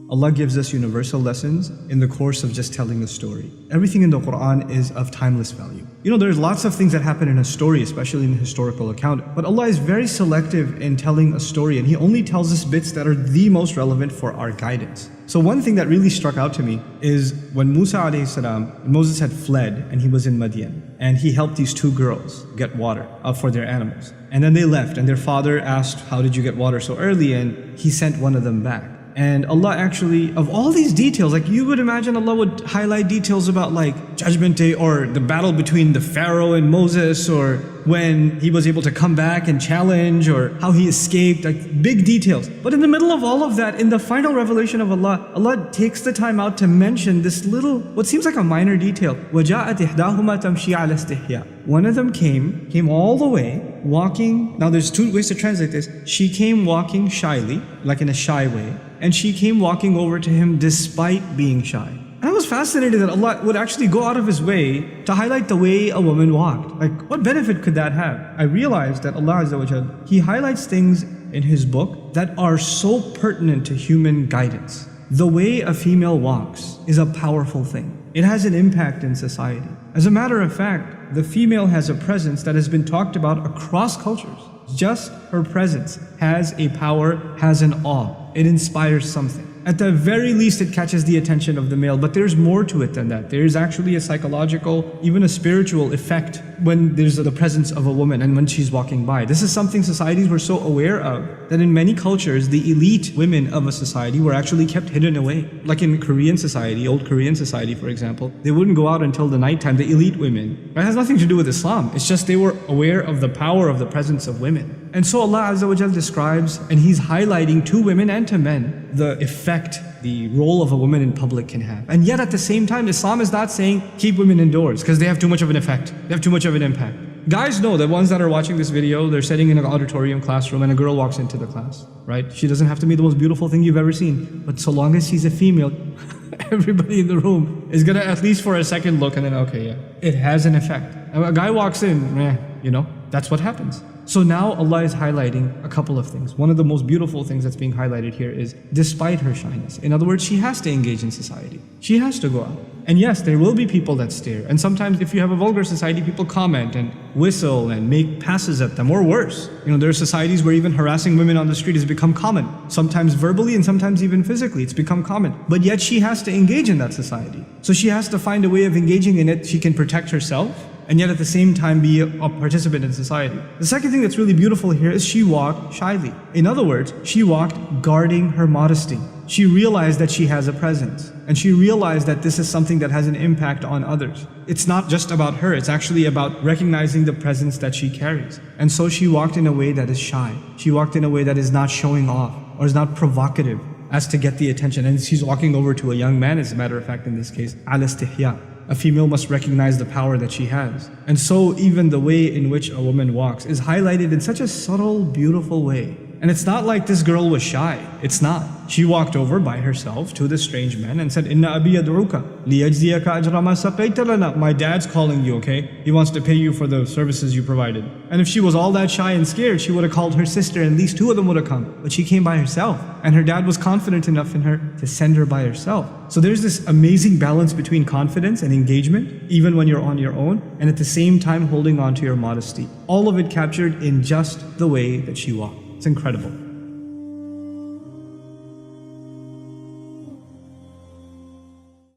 Allah gives us universal lessons in the course of just telling a story. Everything in the Quran is of timeless value. There's lots of things that happen in a story, especially in a historical account, but Allah is very selective in telling a story, and He only tells us bits that are the most relevant for our guidance. So one thing that really struck out to me is when Moses had fled and he was in Madian, and he helped these two girls get water for their animals. And then they left, and their father asked, how did you get water so early? And he sent one of them back. And Allah actually, of all these details, like you would imagine Allah would highlight details about like Judgment Day or the battle between the Pharaoh and Moses, or when he was able to come back and challenge, or how he escaped, like big details. But in the middle of all of that, in the final revelation of Allah, Allah takes the time out to mention this little, what seems like a minor detail. وَجَاءَتْ إِحْدَاهُمَا تَمْشِي عَلَى اسْتِحْيَاءٍ. One of them came all the way, walking. Now there's two ways to translate this. She came walking shyly, like in a shy way, and she came walking over to him despite being shy. And I was fascinated that Allah would actually go out of His way to highlight the way a woman walked. Like, what benefit could that have? I realized that Allah Azza wa Jal, He highlights things in His book that are so pertinent to human guidance. The way a female walks is a powerful thing. It has an impact in society. As a matter of fact, the female has a presence that has been talked about across cultures. Just her presence has a power, has an awe. It inspires something. At the very least, it catches the attention of the male, but there's more to it than that. There's actually a psychological, even a spiritual effect when there's the presence of a woman and when she's walking by. This is something societies were so aware of that in many cultures, the elite women of a society were actually kept hidden away. Like in Korean society, old Korean society for example, they wouldn't go out until the nighttime, the elite women. That has nothing to do with Islam. It's just they were aware of the power of the presence of women. And so Allah Azza wa Jal describes, and He's highlighting to women and to men, the effect, the role of a woman in public can have. And yet at the same time, Islam is not saying keep women indoors because they have too much of an effect. They have too much of an impact. Guys know, the ones that are watching this video, they're sitting in an auditorium classroom and a girl walks into the class, right? She doesn't have to be the most beautiful thing you've ever seen, but so long as she's a female, everybody in the room is gonna at least for a second look and then, okay, yeah, it has an effect. And a guy walks in, that's what happens. So now Allah is highlighting a couple of things. One of the most beautiful things that's being highlighted here is despite her shyness. In other words, she has to engage in society. She has to go out. And yes, there will be people that stare. And sometimes if you have a vulgar society, people comment and whistle and make passes at them, or worse. There are societies where even harassing women on the street has become common. Sometimes verbally and sometimes even physically, it's become common. But yet she has to engage in that society. So she has to find a way of engaging in it. She can protect herself, and yet at the same time be a participant in society. The second thing that's really beautiful here is she walked shyly. In other words, she walked guarding her modesty. She realized that she has a presence, and she realized that this is something that has an impact on others. It's not just about her, it's actually about recognizing the presence that she carries. And so she walked in a way that is shy. She walked in a way that is not showing off, or is not provocative as to get the attention. And she's walking over to a young man, as a matter of fact in this case, ala istihya. A female must recognize the power that she has. And so even the way in which a woman walks is highlighted in such a subtle, beautiful way. And it's not like this girl was shy. It's not. She walked over by herself to the strange man and said, Inna abi yad'uka liyajziyaka ajra ma saqayta lana. My dad's calling you, okay? He wants to pay you for the services you provided. And if she was all that shy and scared, she would have called her sister and at least two of them would have come. But she came by herself. And her dad was confident enough in her to send her by herself. So there's this amazing balance between confidence and engagement, even when you're on your own, and at the same time holding on to your modesty. All of it captured in just the way that she walked. It's incredible.